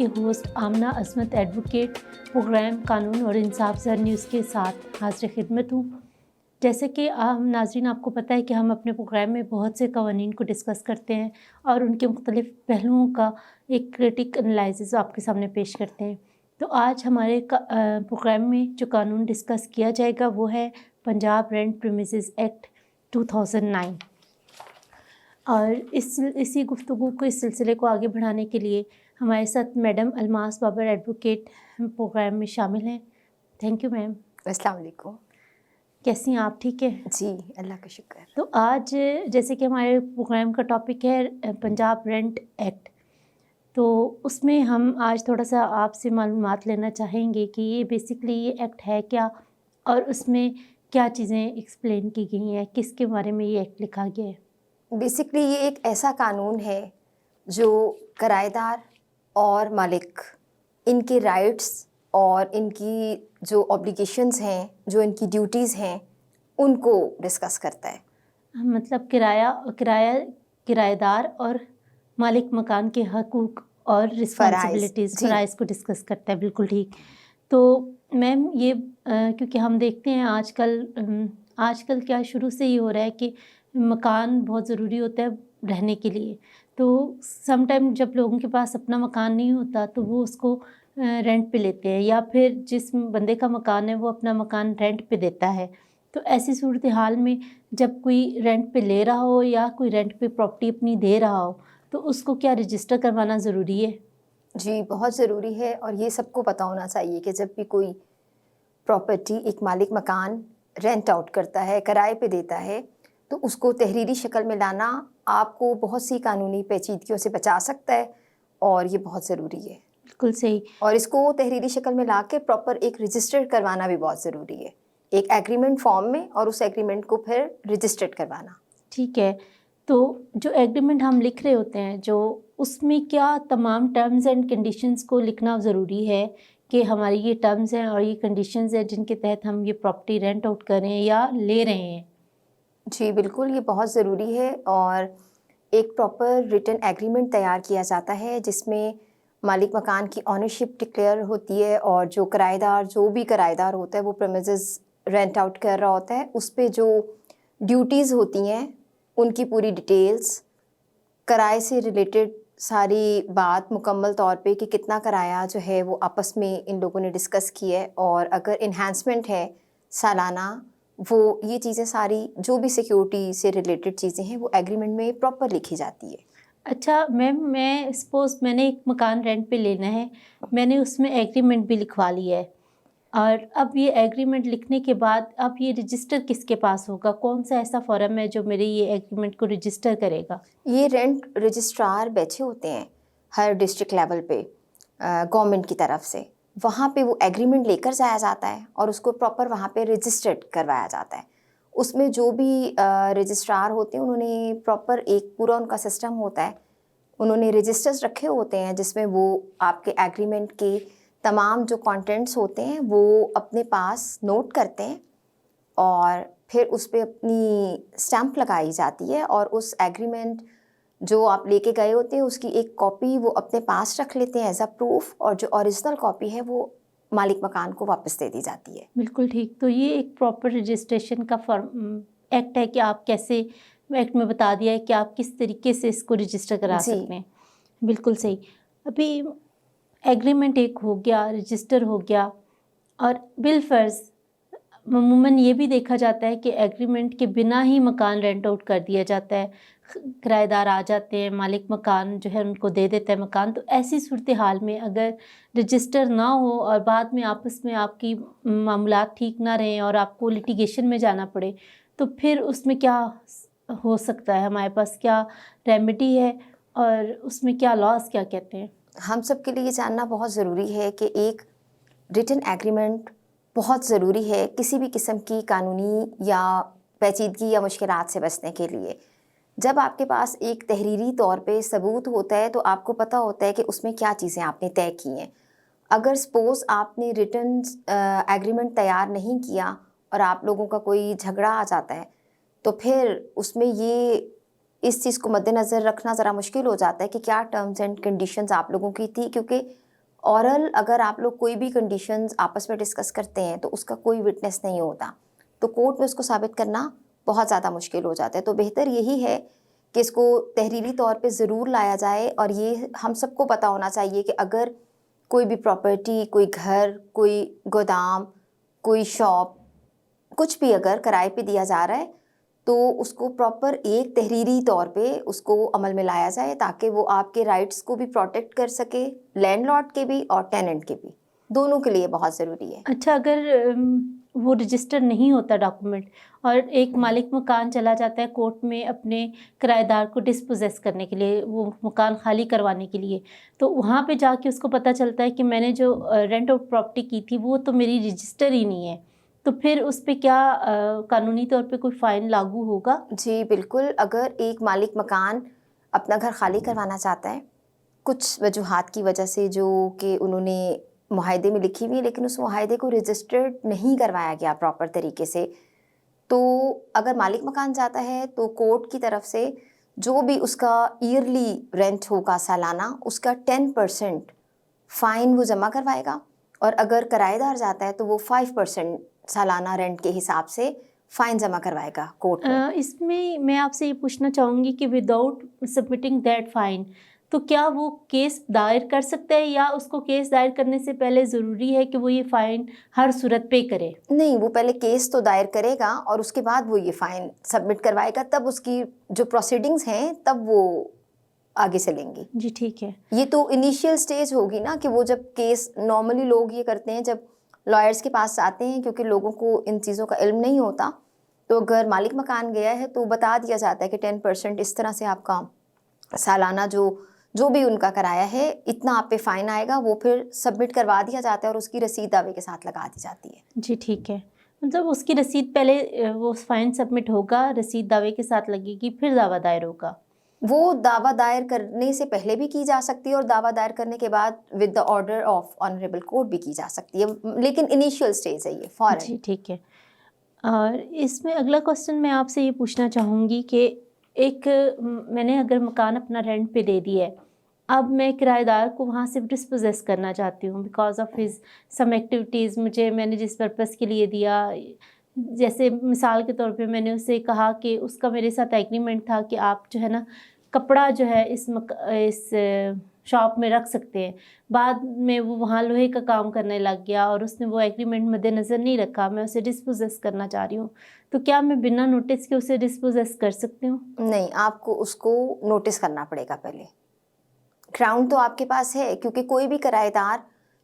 आपके होस्ट आमना अजमत advocate programme कानून और इंसाफ ज़र न्यूज़ के साथ हाज़िर खिदमत हूँ। जैसे कि नाज़रीन आपको पता है कि हम अपने प्रोग्राम में बहुत से कवानीन को डिस्कस करते हैं और उनके मुख्तलिफ़ पहलुओं का एक क्रिटिक एनालिसिस आपके सामने पेश करते हैं। तो आज हमारे प्रोग्राम में जो कानून डिस्कस किया जाएगा वो है पंजाब रेंट प्रीमिसेस एक्ट 2009। और इसी गुफ्तगू को इस सिलसिले को आगे बढ़ाने के लिए हमारे साथ madam Almas Babar advocate programme में शामिल हैं। Thank you ma'am. अस्सलाम वालेकुम। कैसी हैं आप? ठीक है जी, अल्लाह का शुक्र। तो आज जैसे कि हमारे प्रोग्राम का टॉपिक है पंजाब रेंट एक्ट, तो उसमें हम आज थोड़ा सा आपसे मालूमात लेना चाहेंगे कि ये बेसिकली ये एक्ट है क्या और उसमें क्या चीज़ें एक्सप्लेन की गई हैं, किसके बारे में ये एक्ट लिखा गया है। बेसिकली ये एक ऐसा कानून है जो किराएदार और मालिक इनके राइट्स और इनकी जो ऑब्लिगेशंस हैं, जो इनकी ड्यूटीज़ हैं, उनको डिस्कस करता है। मतलब किराएदार और मालिक मकान के हकूक़ और रिस्पॉन्सिबिलिटीज़ जी। फ़राइज़ को डिस्कस करता है। बिल्कुल ठीक। तो मैम ये क्योंकि हम देखते हैं आजकल क्या शुरू से ही हो रहा है कि मकान बहुत ज़रूरी होता है रहने के लिए। तो सम टाइम जब लोगों के पास अपना मकान नहीं होता तो वो उसको रेंट पे लेते हैं, या फिर जिस बंदे का मकान है वो अपना मकान रेंट पे देता है। तो ऐसी सूरत हाल में जब कोई रेंट पे ले रहा हो या कोई रेंट पे प्रॉपर्टी अपनी दे रहा हो तो उसको क्या रजिस्टर करवाना ज़रूरी है? जी, बहुत ज़रूरी है और ये सबको पता होना चाहिए कि जब भी कोई प्रॉपर्टी एक मालिक मकान रेंट आउट करता है, किराए पे देता है, तो उसको तहरीरी शक्ल में लाना आपको बहुत सी कानूनी पेचीदगियों से बचा सकता है और ये बहुत ज़रूरी है। बिल्कुल सही। और इसको तहरीरी शक्ल में ला के प्रॉपर एक रजिस्टर करवाना भी बहुत ज़रूरी है, एक एग्रीमेंट फॉर्म में, और उस एग्रीमेंट को फिर रजिस्टर्ड करवाना। ठीक है। तो जो एग्रीमेंट हम लिख रहे होते हैं उसमें क्या तमाम टर्म्स एंड कंडीशंस को लिखना ज़रूरी है कि हमारी ये टर्म्स हैं और ये कंडीशंस हैं जिनके तहत हम ये प्रॉपर्टी रेंट आउट कर रहे हैं या ले रहे हैं? जी बिल्कुल, ये बहुत ज़रूरी है और एक प्रॉपर रिटन एग्रीमेंट तैयार किया जाता है जिसमें मालिक मकान की ऑनरशिप डिक्लेयर होती है और जो भी किराएदार होता है वो प्रीमिसेस रेंट आउट कर रहा होता है, उस पे जो ड्यूटीज़ होती हैं उनकी पूरी डिटेल्स, किराए से रिलेटेड सारी बात मुकम्मल तौर पे कि कितना किराया जो है वो आपस में इन लोगों ने डिस्कस की है, और अगर इन्हांसमेंट है सालाना, वो ये चीज़ें सारी जो भी सिक्योरिटी से रिलेटेड चीज़ें हैं वो एग्रीमेंट में प्रॉपर लिखी जाती है। अच्छा मैम, मैं सपोज़ मैंने एक मकान रेंट पे लेना है, मैंने उसमें एग्रीमेंट भी लिखवा लिया है और अब ये एग्रीमेंट लिखने के बाद अब ये रजिस्टर किसके पास होगा? कौन सा ऐसा फॉर्म है जो मेरे ये एग्रीमेंट को रजिस्टर करेगा? ये रेंट रजिस्ट्रार बैठे होते हैं हर डिस्ट्रिक्ट लेवल पे गवर्नमेंट की तरफ से, वहाँ पे वो एग्रीमेंट लेकर जाया जाता है और उसको प्रॉपर वहाँ पे रजिस्टर्ड करवाया जाता है। उसमें जो भी रजिस्ट्रार होते हैं उन्होंने प्रॉपर एक पूरा उनका सिस्टम होता है, उन्होंने रजिस्टर्स रखे होते हैं जिसमें वो आपके एग्रीमेंट के तमाम जो कंटेंट्स होते हैं वो अपने पास नोट करते हैं और फिर उस पे अपनी स्टैंप लगाई जाती है और उस एग्रीमेंट जो आप लेके गए होते हैं उसकी एक कॉपी वो अपने पास रख लेते हैं एज अ प्रूफ, और जो ओरिजिनल कॉपी है वो मालिक मकान को वापस दे दी जाती है। बिल्कुल ठीक। तो ये एक प्रॉपर रजिस्ट्रेशन का एक्ट है कि आप कैसे, एक्ट में बता दिया है कि आप किस तरीके से इसको रजिस्टर करा जी। सकते हैं। बिल्कुल सही। अभी एग्रीमेंट एक हो गया, रजिस्टर हो गया, और बिलफर्ज अमूमन ये भी देखा जाता है कि एग्रीमेंट के बिना ही मकान रेंट आउट कर दिया जाता है। किराएदार आ जाते हैं, मालिक मकान जो है उनको दे देता है मकान। तो ऐसी सूरत हाल में अगर रजिस्टर ना हो और बाद में आपस में आपकी मामलात ठीक ना रहें और आपको लिटिगेशन में जाना पड़े, तो फिर उसमें क्या हो सकता है? हमारे पास क्या रेमेडी है और उसमें क्या लॉस क्या कहते हैं? हम सब के लिए ये जानना बहुत ज़रूरी है कि एक रिटन एग्रीमेंट बहुत ज़रूरी है किसी भी किस्म की कानूनी या पेचीदगी या मुश्किलात से बचने के लिए। जब आपके पास एक तहरीरी तौर पे सबूत होता है तो आपको पता होता है कि उसमें क्या चीज़ें आपने तय की हैं। अगर सपोज़ आपने रिटन एग्रीमेंट तैयार नहीं किया और आप लोगों का कोई झगड़ा आ जाता है तो फिर उसमें ये इस चीज़ को मद्देनज़र रखना ज़रा मुश्किल हो जाता है कि क्या टर्म्स एंड कंडीशंस आप लोगों की थी, क्योंकि ऑरल अगर आप लोग कोई भी कंडीशंस आपस में डिस्कस करते हैं तो उसका कोई विटनेस नहीं होता, तो कोर्ट में उसको साबित करना बहुत ज़्यादा मुश्किल हो जाता है। तो बेहतर यही है कि इसको तहरीरी तौर पे ज़रूर लाया जाए, और ये हम सबको पता होना चाहिए कि अगर कोई भी प्रॉपर्टी, कोई घर, कोई गोदाम, कोई शॉप, कुछ भी अगर किराए पे दिया जा रहा है तो उसको प्रॉपर एक तहरीरी तौर पे उसको अमल में लाया जाए, ताकि वो आपके राइट्स को भी प्रोटेक्ट कर सके, लैंडलॉर्ड के भी और टेनेंट के भी, दोनों के लिए बहुत ज़रूरी है। अच्छा, अगर वो रजिस्टर नहीं होता डॉक्यूमेंट और एक मालिक मकान चला जाता है कोर्ट में अपने किराएदार को डिस्पोजेस करने के लिए, वो मकान खाली करवाने के लिए, तो वहाँ पे जाके उसको पता चलता है कि मैंने जो रेंट आउट प्रॉपर्टी की थी वो तो मेरी रजिस्टर ही नहीं है, तो फिर उस पे क्या कानूनी तौर पे कोई फ़ाइन लागू होगा? जी बिल्कुल, अगर एक मालिक मकान अपना घर खाली करवाना चाहता है कुछ वजूहात की वजह से, जो कि उन्होंने मुआहदे में लिखी हुई है लेकिन उस मुआहदे को रजिस्टर्ड नहीं करवाया गया प्रॉपर तरीके से, तो अगर मालिक मकान चाहता है तो कोर्ट की तरफ से जो भी उसका ईयरली रेंट होगा सालाना, उसका 10% फ़ाइन वो जमा करवाएगा, और अगर किराएदार जाता है तो वो 5% सालाना रेंट के हिसाब से फ़ाइन जमा करवाएगा कोर्ट में। इसमें मैं आपसे ये पूछना चाहूँगी कि विदाउट सबमिटिंग दैट फाइन, तो क्या वो केस दायर कर सकता है, या उसको केस दायर करने से पहले ज़रूरी है कि वो ये फ़ाइन हर सूरत पे करे? नहीं, वो पहले केस तो दायर करेगा और उसके बाद वो ये फ़ाइन सबमिट करवाएगा, तब उसकी जो प्रोसीडिंग्स हैं तब वो आगे चलेंगी। जी ठीक है। ये तो इनिशियल स्टेज होगी ना, कि वो जब केस, नॉर्मली लोग ये करते हैं जब लॉयर्स के पास आते हैं, क्योंकि लोगों को इन चीज़ों का इल्म नहीं होता, तो अगर मालिक मकान गया है तो बता दिया जाता है कि 10% इस तरह से आपका सालाना जो भी उनका किराया है इतना आप पे फ़ाइन आएगा, वो फिर सबमिट करवा दिया जाता है और उसकी रसीद दावे के साथ लगा दी जाती है। जी ठीक है, मतलब उसकी रसीद पहले वो फ़ाइन सबमिट होगा, रसीद दावे के साथ लगेगी, फिर दावा दायर होगा। वो दावा दायर करने से पहले भी की जा सकती है और दावा दायर करने के बाद with the order of honourable court भी की जा सकती है, लेकिन इनिशियल स्टेज है ये फॉरन। जी ठीक है। और इसमें अगला क्वेश्चन मैं आपसे ये पूछना चाहूँगी कि एक मैंने अगर मकान अपना रेंट पे दे दिया है, अब मैं किराएदार को वहाँ से डिस्पोजेस करना चाहती हूँ because of his some activities, मैंने जिस पर्पज़ के लिए दिया, जैसे मिसाल के तौर पे मैंने उससे कहा कि उसका मेरे साथ एग्रीमेंट था कि आप जो है ना कपड़ा जो है इस शॉप में रख सकते हैं, बाद में वो वहाँ लोहे का काम करने लग गया और उसने वो एग्रीमेंट मद्देनज़र नहीं रखा, मैं उसे डिस्पोजेस करना चाह रही हूँ, तो क्या मैं बिना नोटिस के उसे डिस्पोजेस कर सकती हूँ? नहीं, आपको उसको नोटिस करना पड़ेगा पहले। ग्राउंड तो आपके पास है, क्योंकि कोई भी किराएदार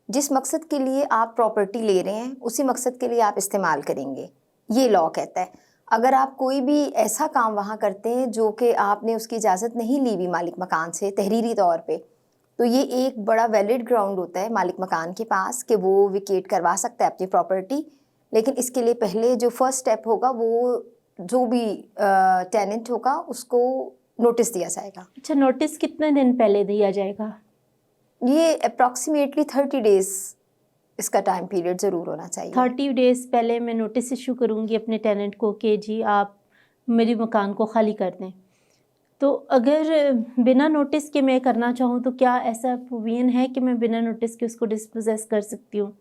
जिस मकसद के लिए आप प्रॉपर्टी ले रहे हैं उसी मकसद के लिए आप इस्तेमाल करेंगे, ये लॉ कहता है। अगर आप कोई भी ऐसा काम वहाँ करते हैं जो कि आपने उसकी इजाज़त नहीं ली हुई मालिक मकान से तहरीरी तौर पे, तो ये एक बड़ा वैलिड ग्राउंड होता है मालिक मकान के पास कि वो विकेट करवा सकता है अपनी प्रॉपर्टी, लेकिन इसके लिए पहले जो फर्स्ट स्टेप होगा वो जो भी टेनेंट होगा उसको नोटिस दिया जाएगा। अच्छा, नोटिस कितने दिन पहले दिया जाएगा? ये अप्रॉक्सीमेटली 30 डेज़ इसका टाइम पीरियड ज़रूर होना चाहिए। 30 डेज़ पहले मैं नोटिस इशू करूँगी अपने टेनेंट को कि जी आप मेरे मकान को खाली कर दें। तो अगर बिना नोटिस के मैं करना चाहूँ तो क्या ऐसा प्रोविज़न है कि मैं बिना नोटिस के उसको डिस्पोजेस कर सकती हूँ?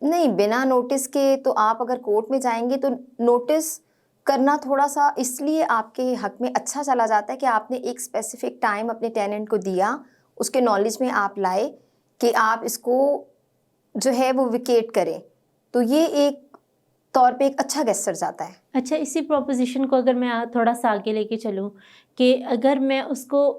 नहीं, बिना नोटिस के तो आप अगर कोर्ट में जाएंगे तो नोटिस करना थोड़ा सा इसलिए आपके हक में अच्छा चला जाता है कि आपने एक स्पेसिफिक टाइम अपने टेनेंट को दिया, उसके नॉलेज में आप लाए कि आप इसको जो है वो विकेट करें, तो ये एक तौर पे एक अच्छा गेस्चर जाता है। अच्छा, इसी प्रोपोजिशन को अगर मैं थोड़ा सा आगे लेके चलूँ कि अगर मैं उसको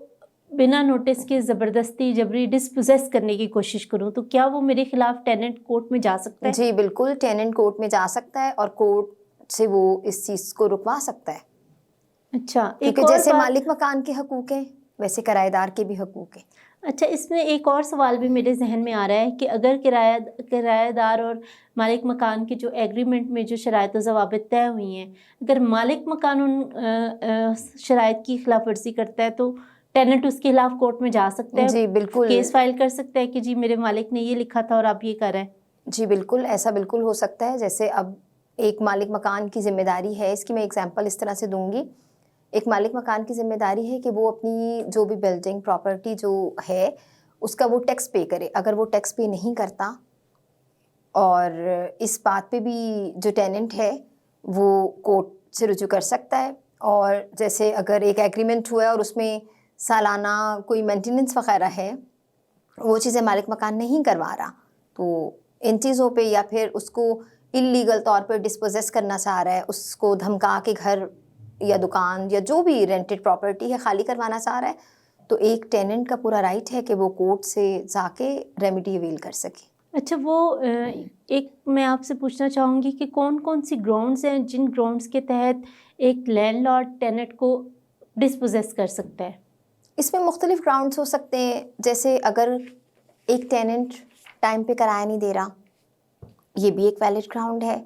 बिना नोटिस के ज़बरदस्ती जबरी डिस्पोजेस करने की कोशिश करूँ तो क्या वो मेरे खिलाफ टेनेंट कोर्ट में जा सकता है? जी बिल्कुल, टेनेंट कोर्ट में जा सकता है और कोर्ट से वो इस चीज़ को रुकवा सकता है। अच्छा, क्योंकि जैसे मालिक मकान के हकूक़ हैं वैसे किराएदार के भी हकूक़ हैं। अच्छा, इसमें एक और सवाल भी मेरे जहन में आ रहा है कि अगर किराएदार और मालिक मकान के जो एग्रीमेंट में जो शराइत व ज़वाबित तय हुई हैं, अगर मालिक मकान उन शराइत की खिलाफ वर्जी करता है तो टेनेंट उसके खिलाफ कोर्ट में जा सकता है? जी बिल्कुल, केस फाइल कर सकता है कि जी मेरे मालिक ने ये लिखा था और आप ये कर रहे हैं? जी बिल्कुल, ऐसा बिल्कुल हो सकता है। जैसे अब एक मालिक मकान की ज़िम्मेदारी है, इसकी मैं एग्जांपल इस तरह से दूंगी। एक मालिक मकान की ज़िम्मेदारी है कि वो अपनी जो भी बिल्डिंग प्रॉपर्टी जो है उसका वो टैक्स पे करे। अगर वो टैक्स पे नहीं करता और इस बात पे भी जो टेनेंट है वो कोर्ट से रुजू कर सकता है। और जैसे अगर एक एग्रीमेंट हुआ है और उसमें सालाना कोई मेंटेनेंस वगैरह है, वो चीज़ें मालिक मकान नहीं करवा रहा, तो इन चीज़ों पे या फिर उसको इल्लीगल तौर पे डिस्पोजेस करना चाह रहा है, उसको धमका के घर या दुकान या जो भी रेंटेड प्रॉपर्टी है खाली करवाना चाह रहा है, तो एक टेनेंट का पूरा राइट है कि वो कोर्ट से जाके रेमेडी अवेल कर सके। अच्छा, वो एक मैं आपसे पूछना चाहूँगी कि कौन कौन सी ग्राउंड्स हैं जिन ग्राउंड्स के तहत एक लैंडलॉर्ड टेनेंट को डिस्पोजेस कर सकता है? इसमें मुख्तलिफ ग्राउंड्स हो सकते हैं। जैसे अगर एक टेनेंट टाइम पे किराया नहीं दे रहा, ये भी एक वैलिड ग्राउंड है।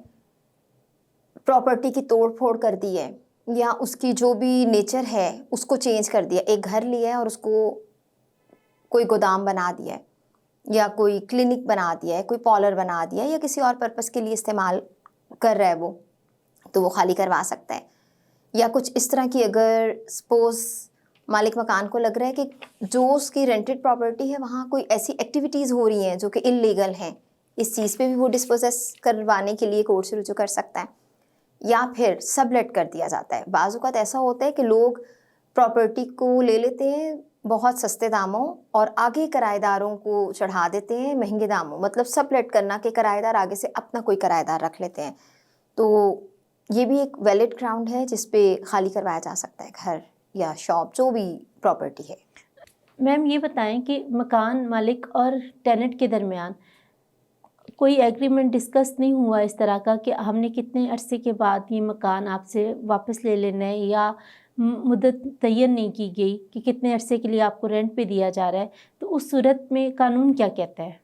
प्रॉपर्टी की तोड़ फोड़ कर दी है या उसकी जो भी नेचर है उसको चेंज कर दिया, एक घर लिया है और उसको कोई गोदाम बना दिया है या कोई क्लिनिक बना दिया है, कोई पार्लर बना दिया है या किसी और पर्पस के लिए इस्तेमाल कर रहा है वो, तो वो खाली करवा सकता है। या कुछ इस तरह की अगर सपोज मालिक मकान को लग रहा है कि जो उसकी रेंटेड प्रॉपर्टी है वहाँ कोई ऐसी एक्टिविटीज़ हो रही हैं जो कि इल्लीगल हैं, इस चीज़ पे भी वो डिस्पोजेस करवाने के लिए कोर्ट से रुजू कर सकता है। या फिर सबलेट कर दिया जाता है। बाज़ औक़ात ऐसा होता है कि लोग प्रॉपर्टी को ले लेते हैं बहुत सस्ते दामों और आगे किराएदारों को चढ़ा देते हैं महंगे दामों, मतलब सबलेट करना कि किराएदार आगे से अपना कोई किराएदार रख लेते हैं। तो ये भी एक वैलिड ग्राउंड है जिस पे खाली करवाया जा सकता है घर या शॉप, जो भी प्रॉपर्टी है। मैम ये बताएं कि मकान मालिक और टेनेंट के दरमियान कोई एग्रीमेंट डिस्कस नहीं हुआ इस तरह का कि हमने कितने अरसे के बाद ये मकान आपसे वापस ले लेना है, या मुद्दत तयन नहीं की गई कि कितने अरसे के लिए आपको रेंट पे दिया जा रहा है, तो उस सूरत में कानून क्या कहता है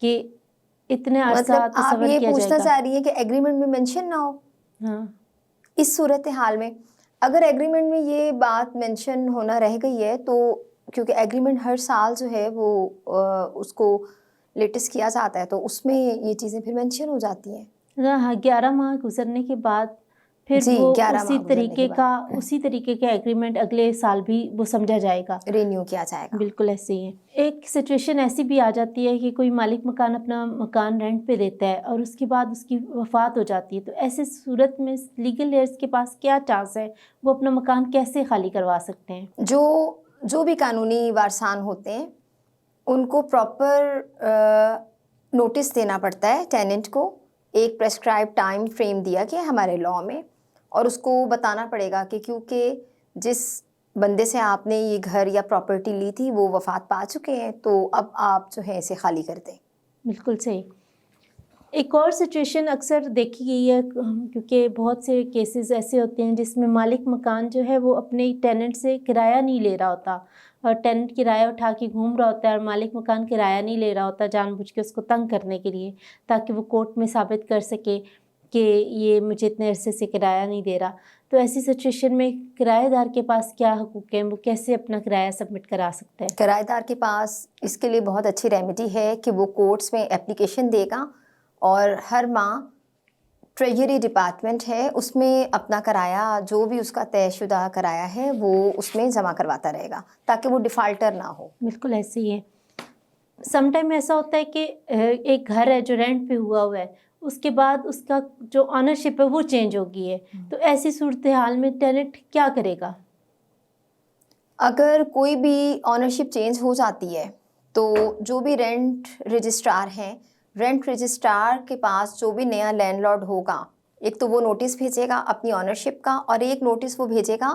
कि इतने अरसा मतलब आप तसव्वुर ये किया पूछना जाएगा? चाह रही हैं कि एग्रीमेंट में मेंशन ना हो? हाँ, इस सूरत हाल में अगर एग्रीमेंट में ये बात मेंशन होना रह गई है तो, क्योंकि एग्रीमेंट हर साल जो है वो उसको लेटेस्ट किया जाता है, तो उसमें ये चीज़ें फिर मेंशन हो जाती हैं। हाँ, 11 माह गुजरने के बाद फिर जी, वो 11 माह गुजरने के बाद उसी तरीके का एग्रीमेंट अगले साल भी वो समझा जाएगा। रिन्यू किया जाएगा। बिल्कुल ऐसे ही है। एक सिचुएशन ऐसी भी आ जाती है कि कोई मालिक मकान अपना मकान रेंट पे देता है और उसके बाद उसकी वफ़ात हो जाती है, तो ऐसे सूरत में लीगल एयर्स के पास क्या चांस है, वो अपना मकान कैसे खाली करवा सकते हैं? जो भी कानूनी वारसान होते हैं उनको प्रॉपर नोटिस देना पड़ता है टेनेंट को। एक प्रेस्क्राइब टाइम फ्रेम दिया गया है हमारे लॉ में, और उसको बताना पड़ेगा कि क्योंकि जिस बंदे से आपने ये घर या प्रॉपर्टी ली थी वो वफ़ात पा चुके हैं, तो अब आप जो है इसे खाली कर दें। बिल्कुल सही। एक और सिचुएशन अक्सर देखी गई है, क्योंकि बहुत से केसेस ऐसे होते हैं जिसमें मालिक मकान जो है वो अपने टेनेंट से किराया नहीं ले रहा होता और टेनेंट किराया उठा के घूम रहा होता है और मालिक मकान किराया नहीं ले रहा होता, जानबूझ के उसको तंग करने के लिए, ताकि वो कोर्ट में साबित कर सके कि ये मुझे इतने अरसे से किराया नहीं दे रहा। तो ऐसी सिचुएशन में किराएदार के पास क्या हकूक़ हैं, वो कैसे अपना किराया सबमिट करा सकता है? किराएदार के पास इसके लिए बहुत अच्छी रेमेडी है कि वो कोर्ट्स में एप्लीकेशन देगा और हर माह ट्रेजरी डिपार्टमेंट है उसमें अपना किराया, जो भी उसका तयशुदा किराया है वो उसमें जमा करवाता रहेगा ताकि वो डिफ़ाल्टर ना हो। बिल्कुल ऐसे ही है। समटाइम ऐसा होता है कि एक घर है जो रेंट पे हुआ है, उसके बाद उसका जो ऑनरशिप है वो चेंज हो गई है, तो ऐसी सूरत हाल में टेनेंट क्या करेगा? अगर कोई भी ऑनरशिप चेंज हो जाती है तो जो भी रेंट रजिस्ट्रार हैं, रेंट रजिस्ट्रार के पास जो भी नया लैंडलॉर्ड होगा, एक तो वो नोटिस भेजेगा अपनी ऑनरशिप का और एक नोटिस वो भेजेगा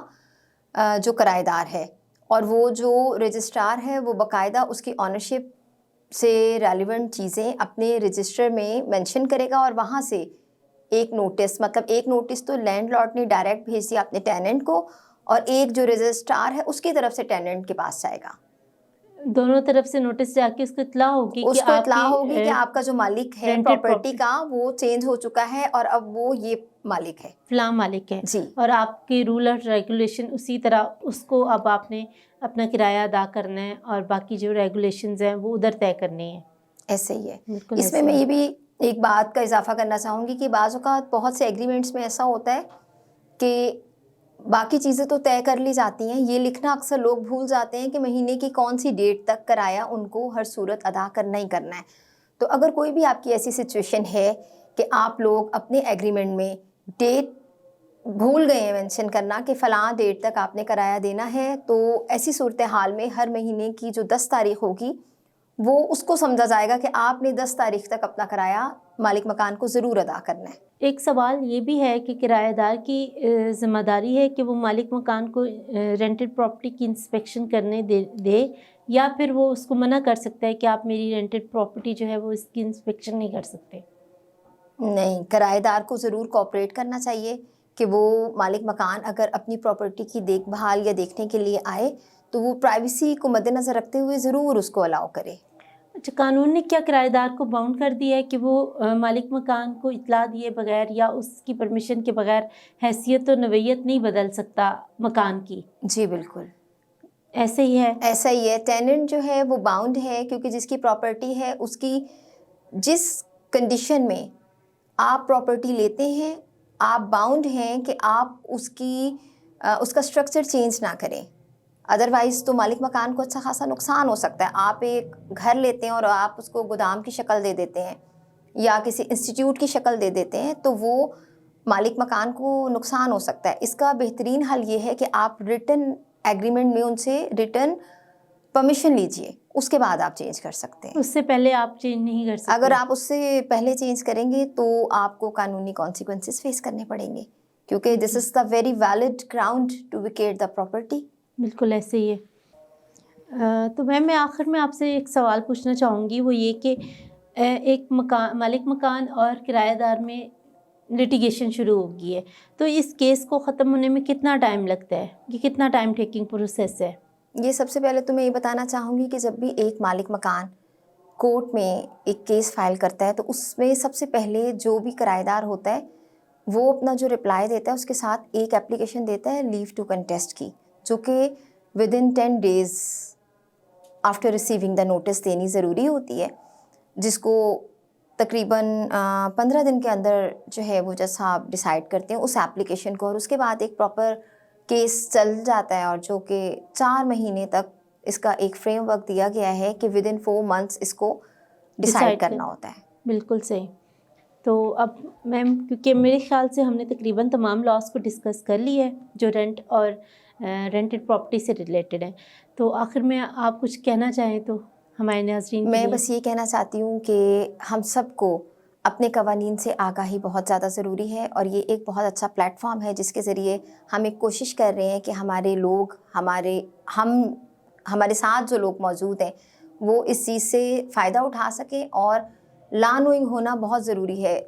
जो किराएदार है, और वो जो रजिस्ट्रार है वो बाकायदा उसकी ऑनरशिप से रेलिवेंट चीज़ें अपने रजिस्टर में मेंशन करेगा और वहाँ से एक नोटिस, मतलब एक नोटिस तो लैंडलॉर्ड ने डायरेक्ट भेज दिया अपने टेनेंट को और एक जो रजिस्ट्रार है उसकी तरफ से टेनेंट के पास जाएगा। दोनों तरफ से नोटिस जाके उसको इत्तला होगी कि उसको इत्तला आपकी होगी कि आपका जो मालिक है rented प्रॉपर्टी property का वो चेंज हो चुका है और अब वो ये मालिक है, फलां मालिक है जी। और आपके रूल और रेगुलेशन उसी तरह उसको अब आपने अपना किराया अदा करना है और बाकी जो रेगुलेशंस हैं वो उधर तय करनी है। ऐसे ही है। बिल्कुल इसमें ऐसे मैं ही। ये भी एक बात का इजाफा करना चाहूँगी कि बाज़ औक़ात बहुत से एग्रीमेंट्स में ऐसा होता है कि बाकी चीज़ें तो तय कर ली जाती हैं, ये लिखना अक्सर लोग भूल जाते हैं कि महीने की कौन सी डेट तक किराया उनको हर सूरत अदा करना ही करना है। तो अगर कोई भी आपकी ऐसी सिचुएशन है कि आप लोग अपने एग्रीमेंट में डेट भूल गए हैं मेंशन करना कि फ़लाँ डेट तक आपने किराया देना है, तो ऐसी सूरत हाल में हर महीने की जो 10 तारीख होगी वो उसको समझा जाएगा कि आपने 10 तारीख तक अपना किराया मालिक मकान को ज़रूर अदा करना है। एक सवाल ये भी है कि किराएदार की ज़िम्मेदारी है कि वो मालिक मकान को रेंटेड प्रॉपर्टी की इंस्पेक्शन करने दे या फिर वो उसको मना कर सकता है कि आप मेरी रेंटेड प्रॉपर्टी जो है वो इसकी इंस्पेक्शन नहीं कर सकते? नहीं, किराएदार को ज़रूर कोऑपरेट करना चाहिए कि वो मालिक मकान अगर अपनी प्रॉपर्टी की देखभाल या देखने के लिए आए तो वो प्राइवेसी को मद्देनज़र रखते हुए ज़रूर उसको अलाउ करे। अच्छा, कानून ने क्या किराएदार को बाउंड कर दिया है कि वो मालिक मकान को इत्तला दिए बगैर या उसकी परमिशन के बगैर हैसियत और नवैयत नहीं बदल सकता मकान की? जी बिल्कुल, ऐसे ही है? ऐसा ही है। टेनेंट जो है वो बाउंड है, क्योंकि जिसकी प्रॉपर्टी है उसकी जिस कंडीशन में आप प्रॉपर्टी लेते हैं, आप बाउंड हैं कि आप उसका स्ट्रक्चर चेंज ना करें। अदरवाइज़ तो मालिक मकान को अच्छा खासा नुकसान हो सकता है। आप एक घर लेते हैं और आप उसको गोदाम की शक्ल दे देते हैं या किसी इंस्टीट्यूट की शक्ल दे देते हैं, तो वो मालिक मकान को नुकसान हो सकता है। इसका बेहतरीन हल ये है कि आप रिटन एग्रीमेंट में उनसे रिटन परमिशन लीजिए, उसके बाद आप चेंज कर सकते हैं। उससे पहले आप चेंज नहीं कर सकते? अगर आप उससे पहले चेंज करेंगे तो आपको कानूनी कॉन्सिक्वेंसेस फेस करने पड़ेंगे, क्योंकि this is the very valid ground to vacate the property. बिल्कुल ऐसे ही है। तो मैं आखिर में आपसे एक सवाल पूछना चाहूँगी, वो ये कि एक मालिक मकान और किराएदार में लिटिगेशन शुरू हो गई है, तो इस केस को ख़त्म होने में कितना टाइम लगता है? ये कितना टाइम टेकिंग प्रोसेस है? ये सबसे पहले तो मैं ये बताना चाहूँगी कि जब भी एक मालिक मकान कोर्ट में एक केस फाइल करता है तो उसमें सबसे पहले जो भी किराएदार होता है वो अपना जो रिप्लाई देता है उसके साथ एक एप्लीकेशन देता है लीव टू कंटेस्ट की, जो कि within 10 days after receiving the notice देनी ज़रूरी होती है, जिसको तकरीबन 15 दिन के अंदर जो है वो जज साहब डिसाइड करते हैं उस एप्लीकेशन को, और उसके बाद एक प्रॉपर केस चल जाता है, और जो कि 4 महीने तक इसका एक फ्रेमवर्क दिया गया है कि विदिन 4 मंथ्स इसको डिसाइड करना होता है। बिल्कुल सही। तो अब मैम, क्योंकि मेरे ख्याल से हमने तकरीबन तमाम लॉस को डिस्कस कर लिया है जो रेंट और रेंटेड प्रॉपर्टी से रिलेटेड है, तो आखिर में आप कुछ कहना चाहें तो हमारे नाज़रीन के मैं लिए? बस ये कहना चाहती हूँ कि हम सबको अपने कवानीन से आगाही बहुत ज़्यादा ज़रूरी है, और ये एक बहुत अच्छा प्लेटफॉर्म है जिसके ज़रिए हम एक कोशिश कर रहे हैं कि हमारे लोग हमारे साथ जो लोग मौजूद हैं वो इस चीज़ से फ़ायदा उठा सकें। और लॉ नोइंग होना बहुत ज़रूरी है।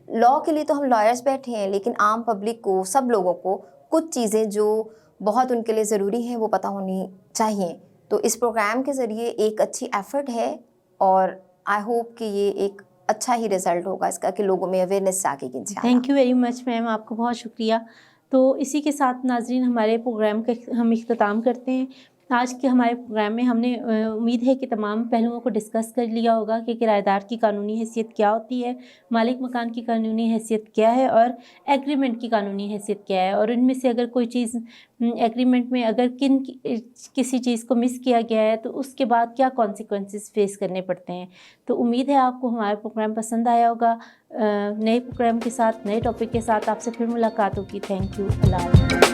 लॉ के लिए तो हम लॉयर्स बैठे हैं, लेकिन आम पब्लिक को, सब लोगों को कुछ चीज़ें जो बहुत उनके लिए ज़रूरी हैं वो पता होनी चाहिए। तो इस प्रोग्राम के ज़रिए एक अच्छी एफ़र्ट है, और आई होप कि ये एक अच्छा ही रिज़ल्ट होगा इसका कि लोगों में अवेयरनेस जागेगी इंशाल्लाह। Thank you very much ma'am, आपका बहुत शुक्रिया। तो इसी के साथ नाज़रीन हमारे प्रोग्राम का हम इख्तिताम करते हैं। आज के हमारे प्रोग्राम में हमने उम्मीद है कि तमाम पहलुओं को डिस्कस कर लिया होगा कि किराएदार की कानूनी हैसियत क्या होती है, मालिक मकान की कानूनी हैसियत क्या है और एग्रीमेंट की कानूनी हैसियत क्या है, और इनमें से अगर कोई चीज़ एग्रीमेंट में अगर किसी चीज़ को मिस किया गया है तो उसके बाद क्या कॉन्सिक्वेंसेस फेस करने पड़ते हैं। तो उम्मीद है आपको हमारा प्रोग्राम पसंद आया होगा। नए प्रोग्राम के साथ, नए टॉपिक के साथ आपसे फिर मुलाकात होगी। Thank you. अल्लाह हाफ़िज़।